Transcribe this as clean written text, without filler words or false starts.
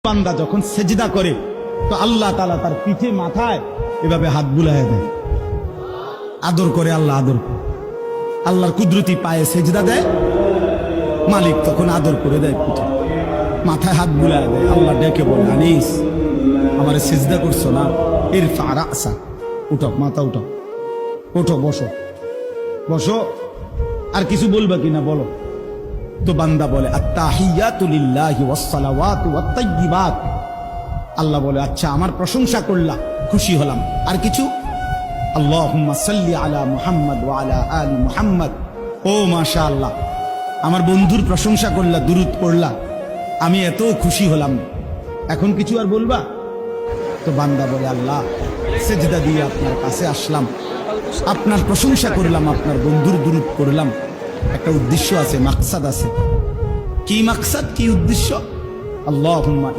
বান্দা যখন সেজদা করে তো আল্লাহ তাআলা তার পিঠে মাথায় এভাবে হাত বুলায় দেয়, আদর করে। আল্লাহ আদর করে, আল্লাহর কুদরতি পায়ে সেজদা দেয়, মালিক তখন আদর করে দেয়, পিঠে মাথায় হাত বুলায় দেয়। আল্লাহ ডেকে বলে, আনিস আমারে সেজদা করছো না, ইরফা রাসা, উঠো, মাথা উঠো, ওঠো, বসো বসো। আর কিছু বলবা কিনা বলো? তো বান্দা বলে, আত্তাহিয়াতু লিল্লাহি ওয়াস সালাওয়াতু ওয়াত তাইয়্যিবাত। আল্লাহ বলে, আচ্ছা আমার প্রশংসা করলা, খুশি হলাম, আর কিছু? আল্লাহুম্মা সাল্লি আলা মুহাম্মদ ওয়া আলা আলি মুহাম্মদ। ও মাশাআল্লাহ, আমার বন্ধুর প্রশংসা করলা, দুরূদ পড়লা, আমি এত খুশি হলাম, এখন কিছু আর বলবা? তো বান্দা বলে, আল্লাহ সেজদা দিয়ে আপনার কাছে আসলাম, আপনার প্রশংসা করলাম, আপনার বন্ধুর দুরূদ পড়লাম, একটা উদ্দেশ্য আছে, মাকসাদ আছে। কি মাকসাদ, কি উদ্দেশ্য? আল্লাহুম্মা